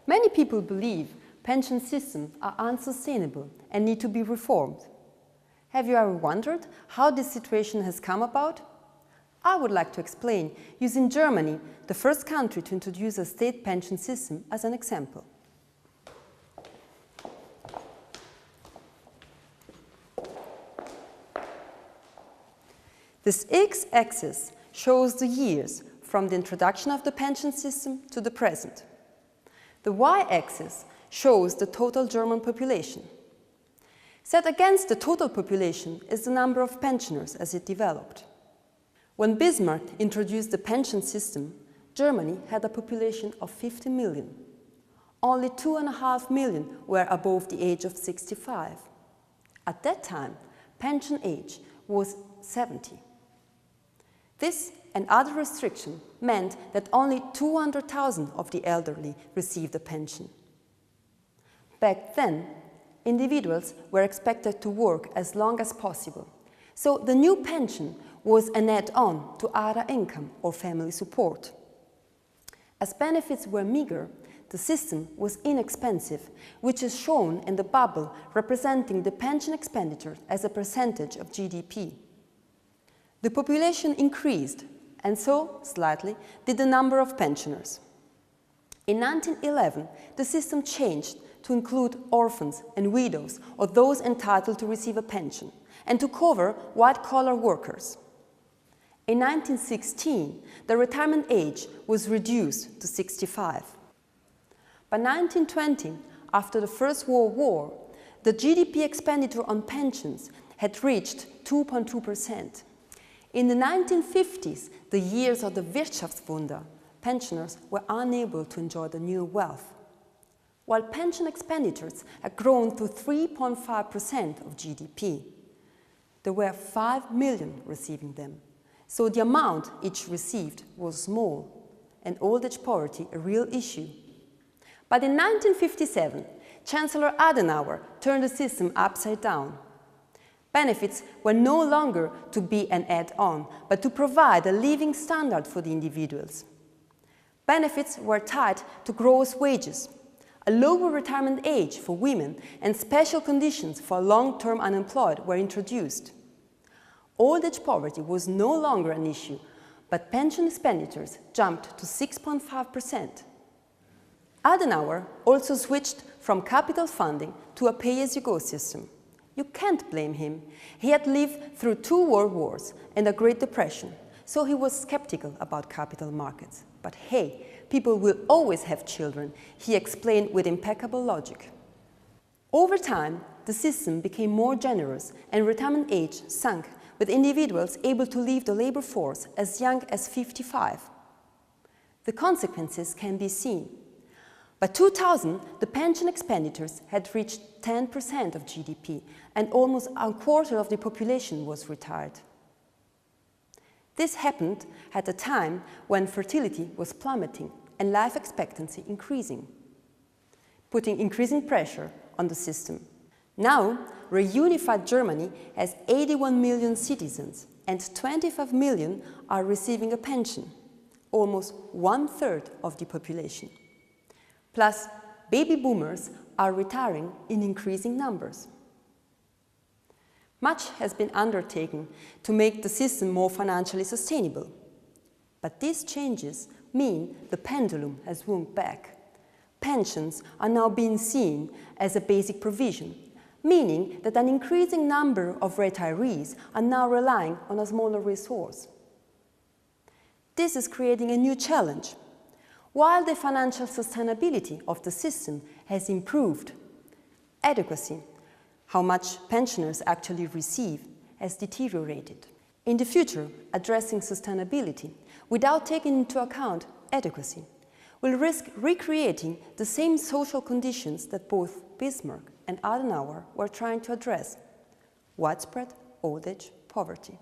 Many people believe pension systems are unsustainable and need to be reformed. Have you ever wondered how this situation has come about? I would like to explain using Germany, the first country to introduce a state pension system, as an example. This x-axis shows the years from the introduction of the pension system to the present. The y-axis shows the total German population. Set against the total population is the number of pensioners as it developed. When Bismarck introduced the pension system, Germany had a population of 50 million. Only 2.5 million were above the age of 65. At that time, pension age was 70. This and other restrictions meant that only 200,000 of the elderly received a pension. Back then, individuals were expected to work as long as possible, so the new pension was an add-on to other income or family support. As benefits were meager, the system was inexpensive, which is shown in the bubble representing the pension expenditure as a percentage of GDP. The population increased, and so, slightly, did the number of pensioners. In 1911, the system changed to include orphans and widows or those entitled to receive a pension, and to cover white-collar workers. In 1916, the retirement age was reduced to 65. By 1920, after the First World War, the GDP expenditure on pensions had reached 2.2%. In the 1950s, the years of the Wirtschaftswunder, pensioners were unable to enjoy the new wealth. While pension expenditures had grown to 3.5% of GDP, there were 5 million receiving them. So the amount each received was small, and old age poverty a real issue. But in 1957, Chancellor Adenauer turned the system upside down. Benefits were no longer to be an add-on, but to provide a living standard for the individuals. Benefits were tied to gross wages, a lower retirement age for women, and special conditions for long-term unemployed were introduced. Old age poverty was no longer an issue, but pension expenditures jumped to 6.5%. Adenauer also switched from capital funding to a pay-as-you-go system. You can't blame him. He had lived through 2 world wars and a Great Depression, so he was skeptical about capital markets. But hey, people will always have children, he explained with impeccable logic. Over time, the system became more generous and retirement age sank, with individuals able to leave the labor force as young as 55. The consequences can be seen. By 2000, the pension expenditures had reached 10% of GDP, and almost a quarter of the population was retired. This happened at a time when fertility was plummeting and life expectancy increasing, putting increasing pressure on the system. Now, reunified Germany has 81 million citizens, and 25 million are receiving a pension, almost 1/3 of the population. Plus, baby boomers are retiring in increasing numbers. Much has been undertaken to make the system more financially sustainable. But these changes mean the pendulum has swung back. Pensions are now being seen as a basic provision, meaning that an increasing number of retirees are now relying on a smaller resource. This is creating a new challenge. While the financial sustainability of the system has improved, adequacy, how much pensioners actually receive, has deteriorated. In the future, addressing sustainability without taking into account adequacy will risk recreating the same social conditions that both Bismarck and Adenauer were trying to address: widespread old age poverty.